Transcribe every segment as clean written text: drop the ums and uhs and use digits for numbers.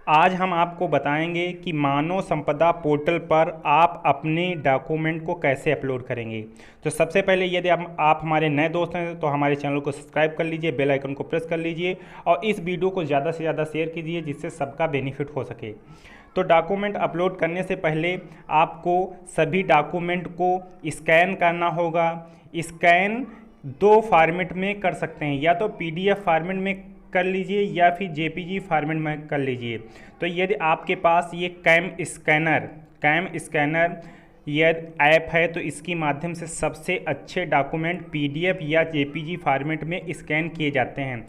आज हम आपको बताएंगे कि मानव संपदा पोर्टल पर आप अपने डॉक्यूमेंट को कैसे अपलोड करेंगे। तो सबसे पहले यदि आप हमारे नए दोस्त हैं तो हमारे चैनल को सब्सक्राइब कर लीजिए, बेल आइकन को प्रेस कर लीजिए और इस वीडियो को ज़्यादा से ज़्यादा शेयर कीजिए जिससे सबका बेनिफिट हो सके। तो डॉक्यूमेंट अपलोड करने से पहले आपको सभी डॉक्यूमेंट को स्कैन करना होगा। स्कैन दो फॉर्मेट में कर सकते हैं, या तो पीडीएफ फॉर्मेट में कर लीजिए या फिर जेपीजी फॉर्मेट में कर लीजिए। तो यदि आपके पास ये कैम स्कैनर यदि ऐप है तो इसकी माध्यम से सबसे अच्छे डॉक्यूमेंट पीडीएफ या जेपीजी फॉर्मेट में स्कैन किए जाते हैं।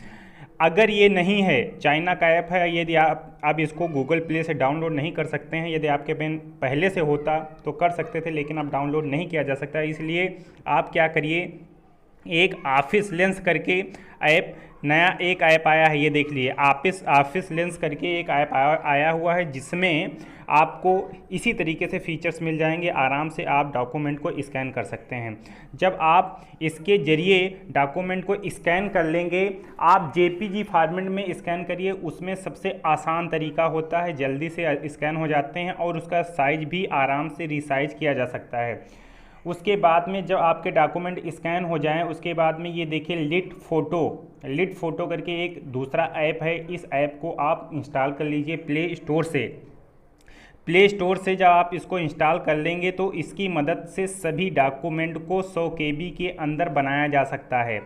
अगर ये नहीं है, चाइना का ऐप है, यदि आप इसको गूगल प्ले से डाउनलोड नहीं कर सकते हैं, यदि आपके पेन पहले से होता तो कर सकते थे लेकिन अब डाउनलोड नहीं किया जा सकता, इसलिए आप क्या करिए, एक ऑफिस लेंस करके ऐप, नया एक ऐप आया है, ये देख लिए ऑफिस लेंस करके एक ऐप आया हुआ है जिसमें आपको इसी तरीके से फीचर्स मिल जाएंगे। आराम से आप डॉक्यूमेंट को स्कैन कर सकते हैं। जब आप इसके ज़रिए डॉक्यूमेंट को स्कैन कर लेंगे, आप जेपीजी फॉर्मेट में स्कैन करिए, उसमें सबसे आसान तरीका होता है, जल्दी से स्कैन हो जाते हैं और उसका साइज भी आराम से रिसाइज किया जा सकता है। उसके बाद में जब आपके डॉक्यूमेंट स्कैन हो जाएं, उसके बाद में ये देखिए लिट फ़ोटो करके एक दूसरा ऐप है। इस ऐप को आप इंस्टॉल कर लीजिए प्ले स्टोर से जब आप इसको इंस्टॉल कर लेंगे तो इसकी मदद से सभी डॉक्यूमेंट को 100 KB के अंदर बनाया जा सकता है।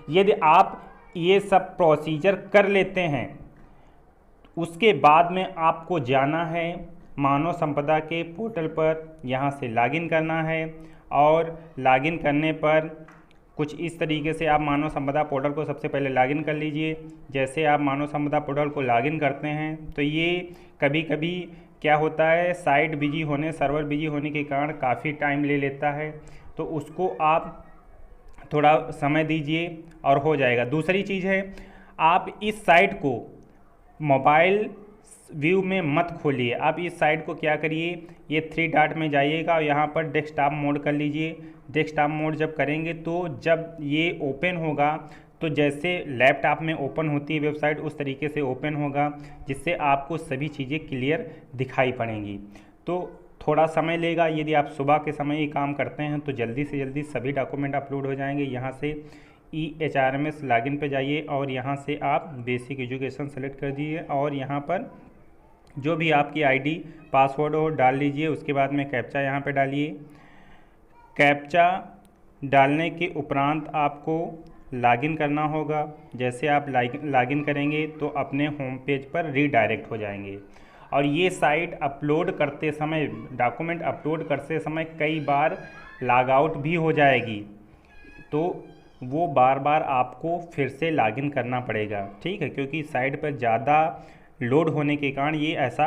यदि आप ये सब प्रोसीजर कर लेते हैं, उसके बाद में आपको जाना है मानव संपदा के पोर्टल पर, यहाँ से लॉगिन करना है और लॉगिन करने पर कुछ इस तरीके से आप मानव संपदा पोर्टल को सबसे पहले लॉगिन कर लीजिए। जैसे आप मानव संपदा पोर्टल को लॉगिन करते हैं तो ये कभी कभी क्या होता है, सर्वर बिजी होने के कारण काफ़ी टाइम ले लेता है, तो उसको आप थोड़ा समय दीजिए और हो जाएगा। दूसरी चीज़ है, आप इस साइट को मोबाइल व्यू में मत खोलिए। आप इस साइट को क्या करिए, ये 3 डॉट में जाइएगा और यहाँ पर डेस्कटॉप मोड कर लीजिए। डेस्कटॉप मोड जब करेंगे तो जब ये ओपन होगा तो जैसे लैपटॉप में ओपन होती है वेबसाइट उस तरीके से ओपन होगा, जिससे आपको सभी चीज़ें क्लियर दिखाई पड़ेंगी। तो थोड़ा समय लेगा। यदि आप सुबह के समय ये काम करते हैं तो जल्दी से जल्दी सभी डॉक्यूमेंट अपलोड हो जाएंगे। यहाँ से EHRMS लॉगिन पे जाइए और यहाँ से आप बेसिक एजुकेशन सेलेक्ट कर दीजिए और यहाँ पर जो भी आपकी आईडी पासवर्ड हो डाल लीजिए। उसके बाद में कैप्चा यहाँ पे डालिए। कैप्चा डालने के उपरांत आपको लॉगिन करना होगा। जैसे आप लॉगिन करेंगे तो अपने होम पेज पर रीडायरेक्ट हो जाएंगे। और ये साइट अपलोड करते समय, डॉक्यूमेंट अपलोड करते समय कई बार लॉग आउट भी हो जाएगी, तो वो बार बार आपको फिर से लॉगिन करना पड़ेगा, ठीक है, क्योंकि साइट पर ज़्यादा लोड होने के कारण ये ऐसा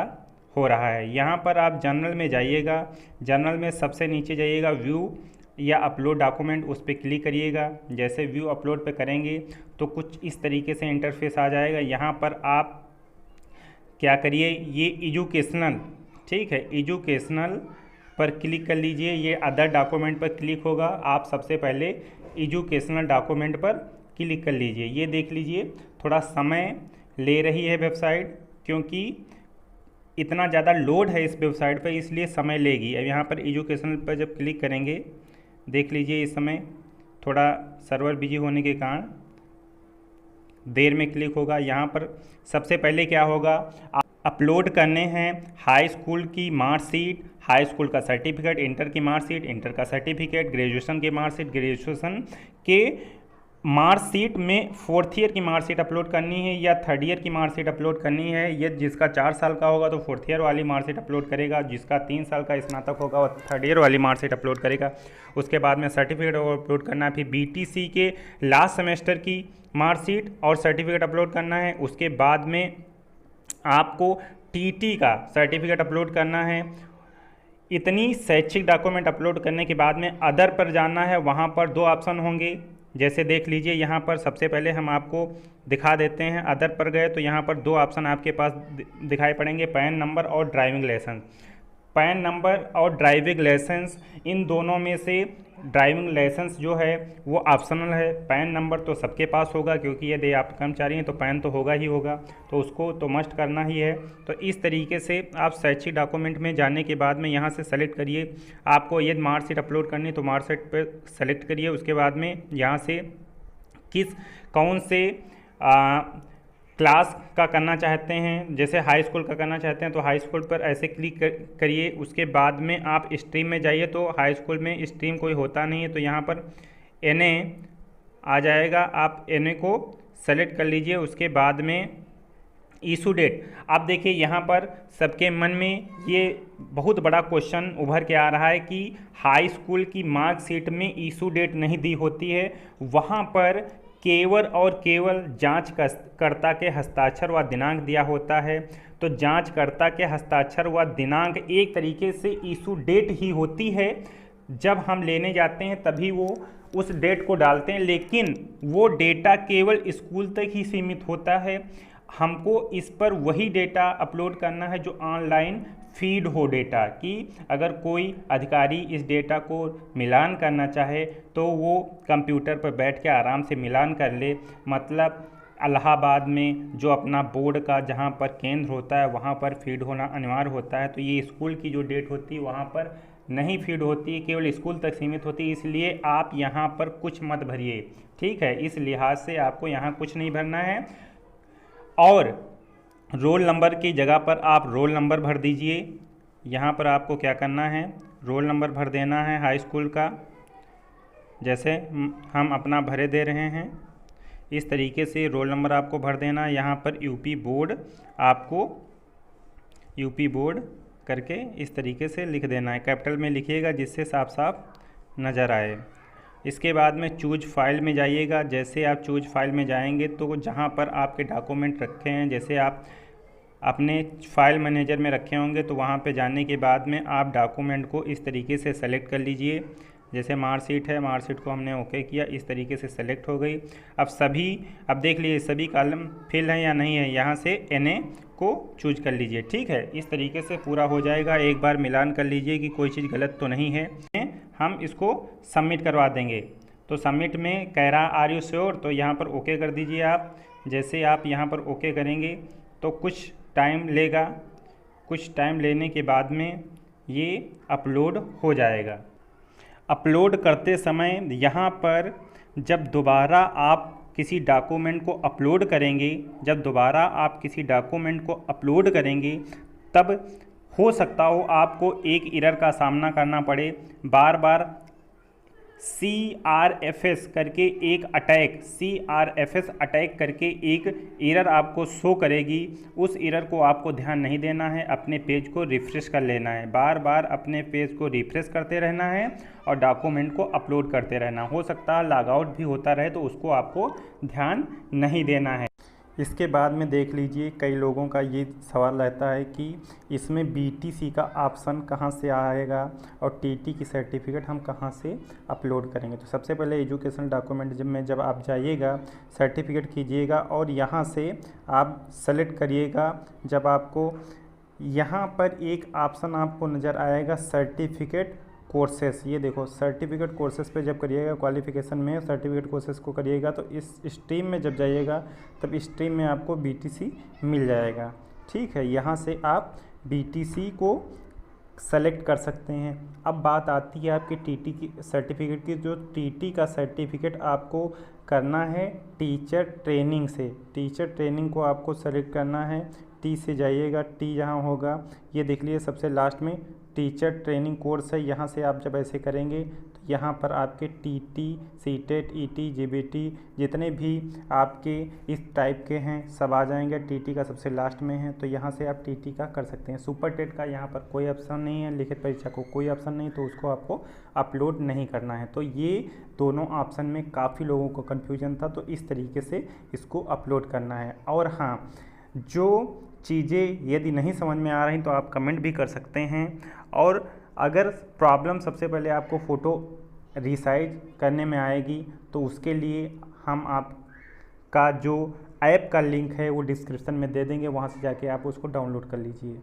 हो रहा है। यहाँ पर आप जनरल में जाइएगा, जनरल में सबसे नीचे जाइएगा, व्यू या अपलोड डॉक्यूमेंट, उस पर क्लिक करिएगा। जैसे व्यू अपलोड पे करेंगे तो कुछ इस तरीके से इंटरफेस आ जाएगा। यहाँ पर आप क्या करिए, ये एजुकेशनल, ठीक है, एजुकेशनल पर क्लिक कर लीजिए। ये अदर डॉक्यूमेंट पर क्लिक होगा। आप सबसे पहले एजुकेशनल डॉक्यूमेंट पर क्लिक कर लीजिए। ये देख लीजिए थोड़ा समय ले रही है वेबसाइट, क्योंकि इतना ज़्यादा लोड है इस वेबसाइट पर, इसलिए समय लेगी। अब यहाँ पर एजुकेशनल पर जब क्लिक करेंगे, देख लीजिए इस समय थोड़ा सर्वर बिजी होने के कारण देर में क्लिक होगा। यहाँ पर सबसे पहले क्या होगा, अपलोड करने हैं हाई स्कूल की मार्कशीट, हाई स्कूल का सर्टिफिकेट, इंटर की मार्कशीट, इंटर का सर्टिफिकेट, ग्रेजुएशन की मार्कशीट, ग्रेजुएशन के मार्कशीट में 4th ईयर की मार्कशीट अपलोड करनी है या 3rd ईयर की मार्कशीट अपलोड करनी है। ये जिसका 4 साल का होगा तो 4th ईयर वाली मार्कशीट अपलोड करेगा, जिसका 3 साल का स्नातक होगा वो 3rd ईयर वाली मार्कशीट अपलोड करेगा। उसके बाद में सर्टिफिकेट अपलोड करना है, फिर BTC के लास्ट सेमेस्टर की मार्कशीट और सर्टिफिकेट अपलोड करना है। उसके बाद में आपको TT का सर्टिफिकेट अपलोड करना है। इतनी शैक्षिक डॉक्यूमेंट अपलोड करने के बाद में अदर पर जाना है। वहाँ पर 2 ऑप्शन होंगे, जैसे देख लीजिए यहाँ पर सबसे पहले हम आपको दिखा देते हैं। अदर पर गए तो यहाँ पर 2 ऑप्शन आपके पास दिखाई पड़ेंगे, पैन नंबर और ड्राइविंग लाइसेंस। पैन नंबर और ड्राइविंग लाइसेंस, इन दोनों में से ड्राइविंग लाइसेंस जो है वो ऑप्शनल है। पैन नंबर तो सबके पास होगा, क्योंकि यदि आप कर्मचारी हैं तो पैन तो होगा ही होगा, तो उसको तो मस्ट करना ही है। तो इस तरीके से आप शैक्षिक डॉक्यूमेंट में जाने के बाद में यहाँ से सेलेक्ट करिए। आपको यदि मार्कशीट अपलोड करनी है तो मार्कशीट पर सेलेक्ट करिए। उसके बाद में यहाँ से कौन से क्लास का करना चाहते हैं, जैसे हाई स्कूल का करना चाहते हैं तो हाई स्कूल पर ऐसे क्लिक करिए। उसके बाद में आप स्ट्रीम में जाइए, तो हाई स्कूल में स्ट्रीम कोई होता नहीं है तो यहाँ पर NA आ जाएगा, आप NA को सेलेक्ट कर लीजिए। उसके बाद में इशू डेट, आप देखिए यहाँ पर सबके मन में ये बहुत बड़ा क्वेश्चन उभर के आ रहा है कि हाई स्कूल की मार्कशीट में इशू डेट नहीं दी होती है, वहाँ पर केवल और केवल जांचकर्ता के हस्ताक्षर व दिनांक दिया होता है। तो जांचकर्ता के हस्ताक्षर व दिनांक एक तरीके से इशू डेट ही होती है। जब हम लेने जाते हैं तभी वो उस डेट को डालते हैं, लेकिन वो डेटा केवल स्कूल तक ही सीमित होता है। हमको इस पर वही डेटा अपलोड करना है जो ऑनलाइन फीड हो डेटा, कि अगर कोई अधिकारी इस डेटा को मिलान करना चाहे तो वो कंप्यूटर पर बैठ के आराम से मिलान कर ले। मतलब इलाहाबाद में जो अपना बोर्ड का जहाँ पर केंद्र होता है वहाँ पर फीड होना अनिवार्य होता है, तो ये स्कूल की जो डेट होती है वहाँ पर नहीं फीड होती है, केवल स्कूल तक सीमित होती है। इसलिए आप यहाँ पर कुछ मत भरिए, ठीक है। इस लिहाज से आपको यहाँ कुछ नहीं भरना है। और रोल नंबर की जगह पर आप रोल नंबर भर दीजिए। यहाँ पर आपको क्या करना है, रोल नंबर भर देना है हाई स्कूल का, जैसे हम अपना भरे दे रहे हैं इस तरीके से रोल नंबर आपको भर देना है। यहाँ पर यूपी बोर्ड, आपको यूपी बोर्ड करके इस तरीके से लिख देना है, कैपिटल में लिखिएगा जिससे साफ साफ नज़र आए। इसके बाद में चूज फाइल में जाइएगा। जैसे आप चूज फाइल में जाएंगे तो जहाँ पर आपके डॉक्यूमेंट रखे हैं, जैसे आप अपने फाइल मैनेजर में रखे होंगे तो वहाँ पे जाने के बाद में आप डॉक्यूमेंट को इस तरीके से सेलेक्ट कर लीजिए। जैसे मार्कशीट है, मार्कशीट को हमने ओके किया, इस तरीके से सेलेक्ट हो गई। अब देख लीजिए सभी कॉलम फिल हैं या नहीं है, यहाँ से NA को चूज कर लीजिए, ठीक है। इस तरीके से पूरा हो जाएगा। एक बार मिलान कर लीजिए कि कोई चीज़ गलत तो नहीं है। हम इसको सबमिट करवा देंगे। तो सबमिट में कह रहा आर यू श्योर, तो यहाँ पर ओके कर दीजिए आप। जैसे आप यहाँ पर ओके करेंगे तो कुछ टाइम लेगा, कुछ टाइम लेने के बाद में ये अपलोड हो जाएगा। अपलोड करते समय यहाँ पर जब दोबारा आप किसी डॉक्यूमेंट को अपलोड करेंगे, तब हो सकता हो आपको एक एरर का सामना करना पड़े। बार बार CRFS करके एक एरर आपको शो करेगी। उस एरर को आपको ध्यान नहीं देना है, अपने पेज को रिफ्रेश कर लेना है। बार बार अपने पेज को रिफ्रेश करते रहना है और डॉक्यूमेंट को अपलोड करते रहना। हो सकता है लॉग आउट भी होता रहे, तो उसको आपको ध्यान नहीं देना है। इसके बाद में देख लीजिए, कई लोगों का ये सवाल रहता है कि इसमें BTC का ऑप्शन कहाँ से आएगा और TT की सर्टिफिकेट हम कहाँ से अपलोड करेंगे। तो सबसे पहले एजुकेशन डॉक्यूमेंट जब आप जाइएगा, सर्टिफिकेट कीजिएगा और यहाँ से आप सेलेक्ट करिएगा। जब आपको यहाँ पर एक ऑप्शन आपको नज़र आएगा सर्टिफिकेट कोर्सेस, ये देखो सर्टिफिकेट कोर्सेस पे जब करिएगा, क्वालिफ़िकेशन में सर्टिफिकेट कोर्सेस को करिएगा तो इस स्ट्रीम में जब जाइएगा तब स्ट्रीम में आपको BTC मिल जाएगा, ठीक है। यहाँ से आप BTC को सेलेक्ट कर सकते हैं। अब बात आती है आपके TT की सर्टिफिकेट की। जो TT का सर्टिफिकेट आपको करना है टीचर ट्रेनिंग से, टीचर ट्रेनिंग को आपको सेलेक्ट करना है। T से जाइएगा, T जहाँ होगा ये देख लीजिए सबसे लास्ट में टीचर ट्रेनिंग कोर्स है। यहाँ से आप जब ऐसे करेंगे तो यहाँ पर आपके TT, CTET, ET, GBT जितने भी आपके इस टाइप के हैं सब आ जाएंगे। TT का सबसे लास्ट में है, तो यहाँ से आप TT का कर सकते हैं। सुपर टेट का यहाँ पर कोई ऑप्शन नहीं है, लिखित परीक्षा को कोई ऑप्शन नहीं, तो उसको आपको अपलोड नहीं करना है। तो ये दोनों ऑप्शन में काफ़ी लोगों को कन्फ्यूजन था, तो इस तरीके से इसको अपलोड करना है। और हाँ, जो चीज़ें यदि नहीं समझ में आ रही तो आप कमेंट भी कर सकते हैं। और अगर प्रॉब्लम सबसे पहले आपको फ़ोटो रिसाइज करने में आएगी तो उसके लिए हम आपका जो ऐप का लिंक है वो डिस्क्रिप्शन में दे देंगे, वहाँ से जाके आप उसको डाउनलोड कर लीजिए।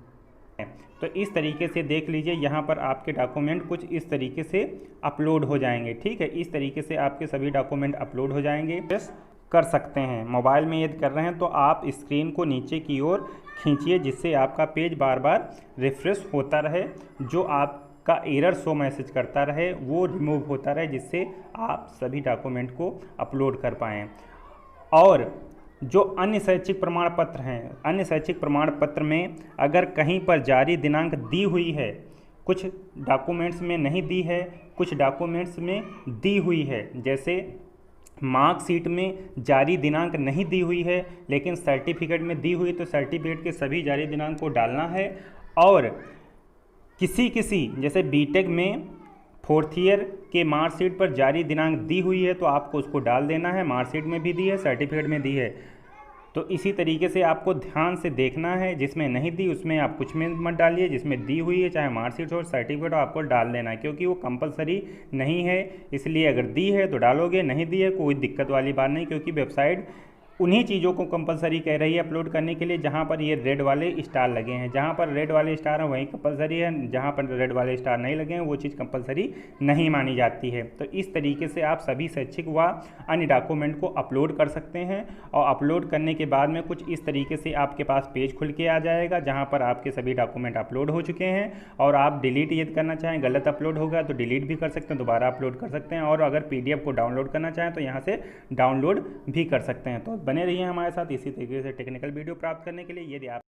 तो इस तरीके से देख लीजिए, यहाँ पर आपके डॉक्यूमेंट कुछ इस तरीके से अपलोड हो जाएंगे। ठीक है, इस तरीके से आपके सभी डॉक्यूमेंट अपलोड हो जाएंगे। कर सकते हैं मोबाइल में यदि कर रहे हैं तो आप स्क्रीन को नीचे की ओर खींचिए, जिससे आपका पेज बार बार रिफ्रेश होता रहे, जो आपका एरर शो मैसेज करता रहे वो रिमूव होता रहे, जिससे आप सभी डॉक्यूमेंट को अपलोड कर पाएँ। और जो अन्य शैक्षिक प्रमाण पत्र हैं, अन्य शैक्षिक प्रमाण पत्र में अगर कहीं पर जारी दिनांक दी हुई है, कुछ डॉक्यूमेंट्स में नहीं दी है, कुछ डॉक्यूमेंट्स में दी हुई है, जैसे मार्कशीट में जारी दिनांक नहीं दी हुई है लेकिन सर्टिफिकेट में दी हुई, तो सर्टिफिकेट के सभी जारी दिनांक को डालना है। और किसी जैसे बीटेक में 4th ईयर के मार्कशीट पर जारी दिनांक दी हुई है तो आपको उसको डाल देना है, मार्कशीट में भी दी है, सर्टिफिकेट में दी है। तो इसी तरीके से आपको ध्यान से देखना है, जिसमें नहीं दी उसमें आप कुछ में मत डालिए, जिसमें दी हुई है चाहे मार्कशीट हो सर्टिफिकेट हो आपको डाल देना है, क्योंकि वो कंपलसरी नहीं है। इसलिए अगर दी है तो डालोगे, नहीं दी है कोई दिक्कत वाली बात नहीं, क्योंकि वेबसाइट उन्हीं चीज़ों को कंपलसरी कह रही है अपलोड करने के लिए जहां पर ये रेड वाले स्टार लगे हैं। जहां पर रेड वाले स्टार हैं वहीं कंपलसरी है, जहां पर रेड वाले स्टार नहीं लगे हैं वो चीज़ कंपलसरी नहीं मानी जाती है। तो इस तरीके से आप सभी शैक्षिक व अन्य डॉक्यूमेंट को अपलोड कर सकते हैं। और अपलोड करने के बाद में कुछ इस तरीके से आपके पास पेज खुल के आ जाएगा जहाँ पर आपके सभी डॉक्यूमेंट अपलोड हो चुके हैं। और आप डिलीट यदि करना चाहें, गलत अपलोड होगा तो डिलीट भी कर सकते हैं, दोबारा अपलोड कर सकते हैं। और अगर PDF को डाउनलोड करना चाहें तो यहाँ से डाउनलोड भी कर सकते हैं। तो बने रहिए हमारे साथ इसी तरीके से टेक्निकल वीडियो प्राप्त करने के लिए। यदि आप